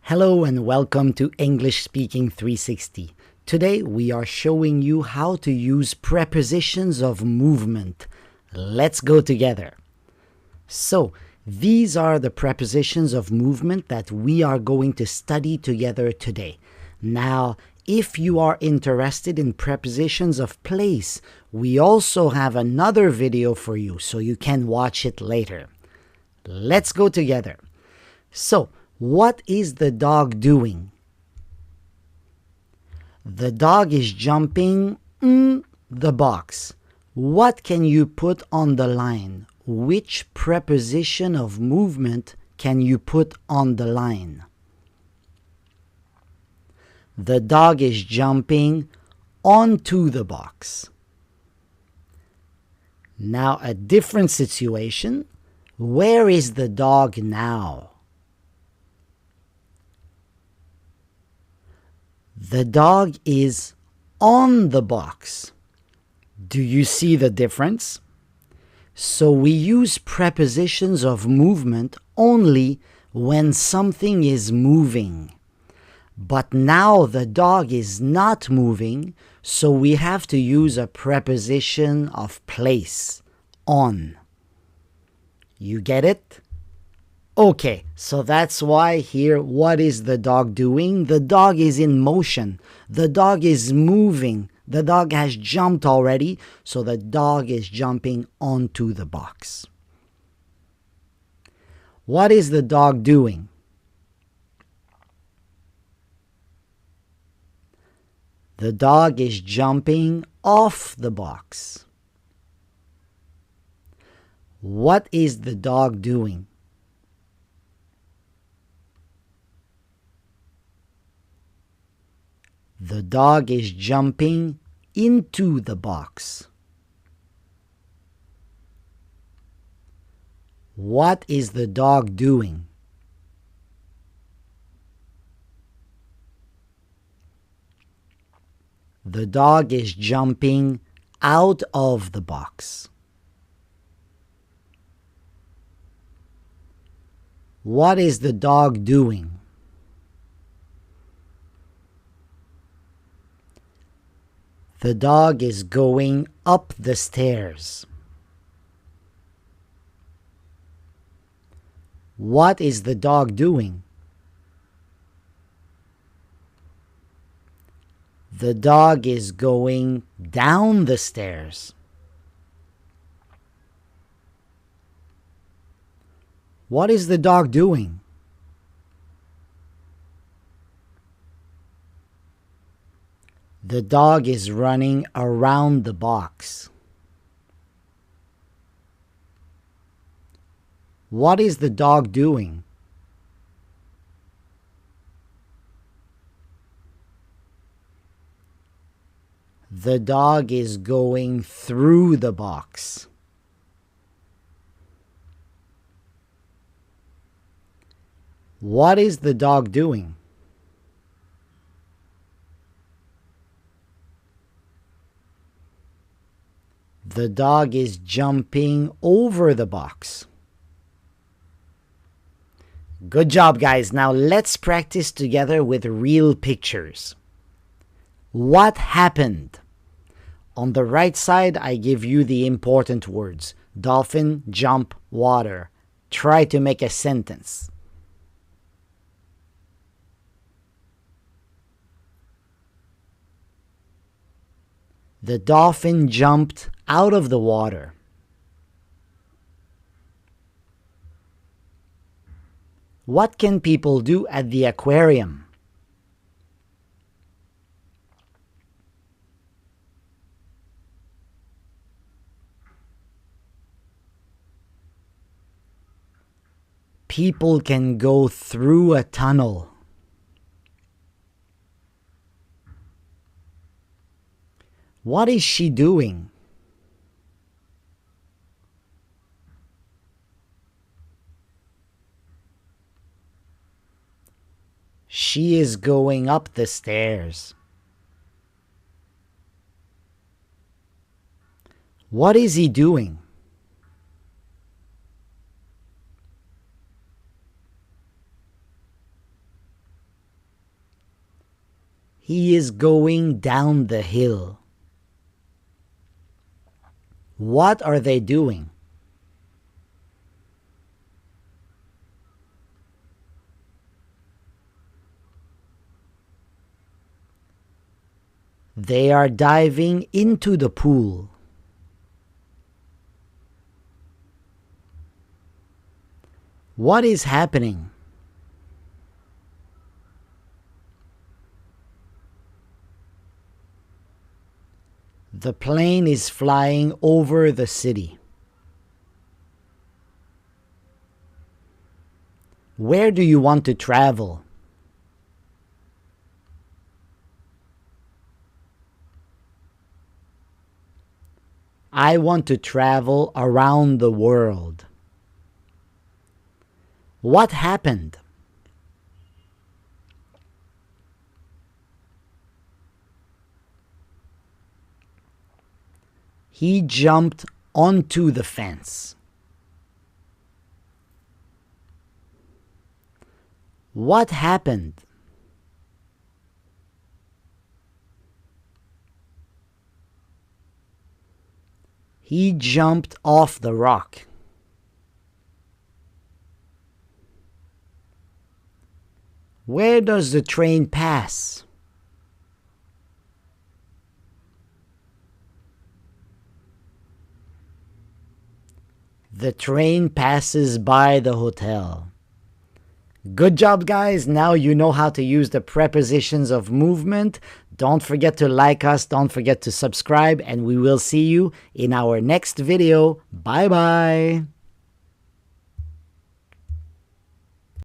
Hello and welcome to English Speaking 360. Today we are showing you how to use prepositions of movement. Let's go together. So, these are the prepositions of movement that we are going to study together today. Now, if you are interested in prepositions of place, we also have another video for you, so you can watch it later. Let's go together. So, what is the dog doing? The dog is jumping in the box. What can you put on the line? Which preposition of movement can you put on the line? The dog is jumping onto the box. Now, a different situation. Where is the dog now? The dog is on the box. Do you see the difference? So we use prepositions of movement only when something is moving. But now the dog is not moving, so we have to use a preposition of place, on. You get it? Okay, so that's why here, what is the dog doing? The dog is in motion. The dog is moving. The dog has jumped already, so the dog is jumping onto the box. What is the dog doing? The dog is jumping off the box. What is the dog doing? The dog is jumping into the box. What is the dog doing? The dog is jumping out of the box. What is the dog doing? The dog is going up the stairs. What is the dog doing? The dog is going down the stairs. What is the dog doing? The dog is running around the box. What is the dog doing? The dog is going through the box. What is the dog doing? The dog is jumping over the box. Good job, guys. Now let's practice together with real pictures. What happened? On the right side, I give you the important words. Dolphin, jump, water. Try to make a sentence. The dolphin jumped out of the water. What can people do at the aquarium? People can go through a tunnel. What is she doing? She is going up the stairs. What is he doing? He is going down the hill. What are they doing? They are diving into the pool. What is happening? The plane is flying over the city. Where do you want to travel? I want to travel around the world. What happened? He jumped onto the fence. What happened? He jumped off the rock. Where does the train pass? The train passes by the hotel. Good job, guys. Now you know how to use the prepositions of movement. Don't forget to like us. Don't forget to subscribe. And we will see you in our next video. Bye-bye.